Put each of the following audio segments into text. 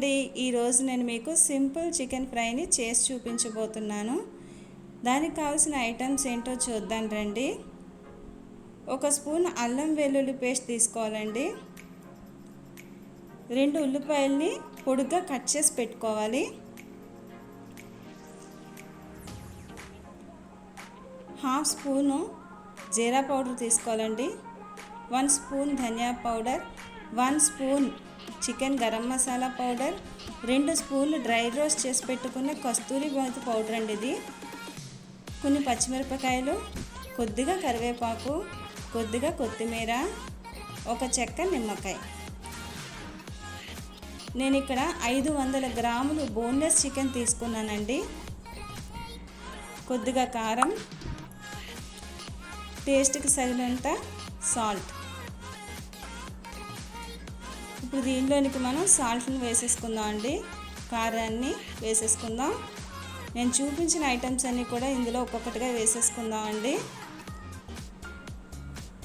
అండి, ఈరోజు నేను మీకు సింపుల్ చికెన్ ఫ్రైని చేసి చూపించబోతున్నాను. దానికి కావాల్సిన ఐటమ్స్ ఏంటో చూద్దాం రండి. 1 స్పూన్ అల్లం వెల్లుల్లి పేస్ట్ తీసుకోవాలండి. 2 ఉల్లిపాయల్ని పొడుగ్గా కట్ చేసి పెట్టుకోవాలి. 1/2 స్పూను జీరా పౌడర్ తీసుకోవాలండి. 1 spoon dhania powder, 1 spoon chicken garam masala powder, 2 స్పూన్లు డ్రై రోస్ట్ చేసి పెట్టుకున్న కస్తూరి మేతి పౌడర్ అండి ఇది. కొన్ని పచ్చిమిరపకాయలు, కొద్దిగా కరివేపాకు, కొద్దిగా కొత్తిమీర, ఒక చెక్క నిమ్మకాయ. నేను ఇక్కడ 500 గ్రాములు బోన్లెస్ చికెన్ తీసుకున్నానండి. కొద్దిగా కారం, టేస్ట్కి సరినంత సాల్ట్. ఇప్పుడు దీనిలోనికి మనం సాల్ట్ని వేసేసుకుందాం అండి. కారాన్ని వేసేసుకుందాం. నేను చూపించిన ఐటమ్స్ అన్నీ కూడా ఇందులో ఒక్కొక్కటిగా వేసేసుకుందాం అండి.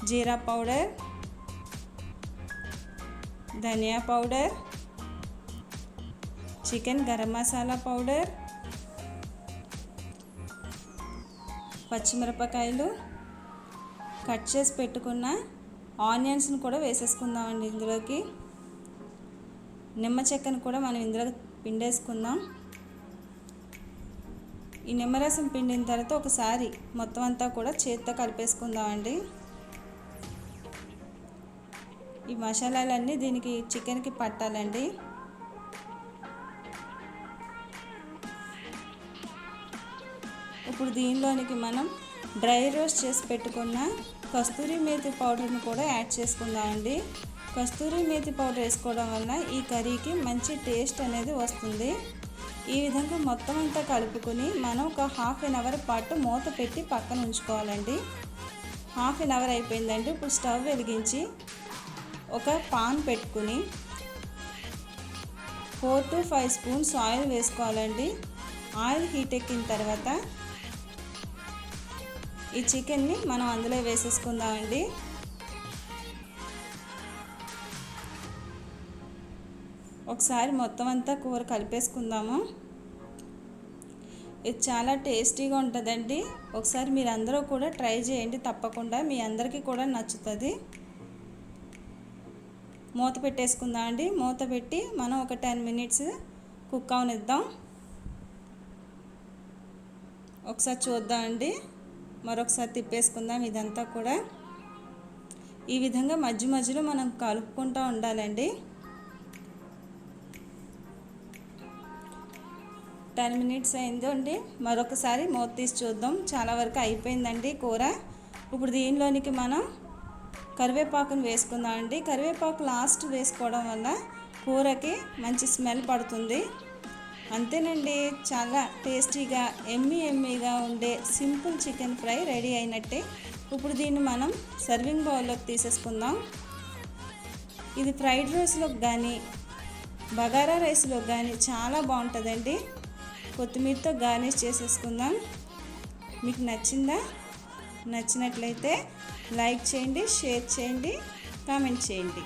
Jeera powder, dhania powder, chicken garam masala powder, పచ్చిమిరపకాయలు, కట్ చేసి పెట్టుకున్న ఆనియన్స్ని కూడా వేసేసుకుందామండి ఇందులోకి. నిమ్మ చెక్కను కూడా మనం ఇందులో పిండేసుకుందాం. ఈ నిమ్మరసం పిండిన తర్వాత ఒకసారి మొత్తం అంతా కూడా చేత్తో కలిపేసుకుందామండి. ఈ మసాలాలన్నీ దీనికి చికెన్కి పట్టాలండి. ఇప్పుడు దీనిలోనికి మనం డ్రై రోస్ట్ చేసి పెట్టుకున్న కస్తూరి మేతి పౌడర్ని కూడా యాడ్ చేసుకుందామండి. కస్తూరి మేతి పౌడర్ వేసుకోవడం వల్ల ఈ కర్రీకి మంచి టేస్ట్ అనేది వస్తుంది. ఈ విధంగా మొత్తం అంతా కలుపుకొని మనం ఒక 1/2 అవర్ పాటు మూత పెట్టి పక్కన ఉంచుకోవాలండి. 1/2 అవర్ అయిపోయిందండి. ఇప్పుడు స్టవ్ వెలిగించి ఒక పాన్ పెట్టుకుని 4 to 5 స్పూన్స్ ఆయిల్ వేసుకోవాలండి. ఆయిల్ హీట్ ఎక్కిన తర్వాత ఈ చికెన్ని మనం అందులో వేసేసుకుందామండి. ఒకసారి మొత్తం అంతా కూర కలిపేసుకుందాము. ఇది చాలా టేస్టీగా ఉంటుందండి. ఒకసారి మీరు అందరూ కూడా ట్రై చేయండి, తప్పకుండా మీ అందరికీ కూడా నచ్చుతుంది. మూత పెట్టేసుకుందామండి. మూత పెట్టి మనం ఒక 10 minutes కుక్ అవనిద్దాం. ఒకసారి చూద్దామండి. మరొకసారి తిప్పేసుకుందాం. ఇదంతా కూడా ఈ విధంగా మధ్య మధ్యలో మనం కలుపుకుంటూ ఉండాలండి. 10 minutes అయిందండి. మరొకసారి మూత తీసి చూద్దాం. చాలా వరకు అయిపోయిందండి కూర. ఇప్పుడు దీనిలోనికి మనం కరివేపాకును వేసుకుందామండి. కరివేపాకు లాస్ట్ వేసుకోవడం వల్ల కూరకి మంచి స్మెల్ పడుతుంది. అంతేనండి, చాలా టేస్టీగా ఎమ్మీగా ఉండే సింపుల్ చికెన్ ఫ్రై రెడీ అయినట్టే. ఇప్పుడు దీన్ని మనం సర్వింగ్ బౌల్లోకి తీసేసుకుందాం. ఇది ఫ్రైడ్ రైస్లోకి కానీ బగారా రైస్లోకి కానీ చాలా బాగుంటుందండి. కొత్తిమీరతో గార్నిష్ చేసేసుకుందాం. మీకు నచ్చిందా? నచ్చినట్లయితే లైక్ చేయండి, షేర్ చేయండి, కామెంట్ చేయండి.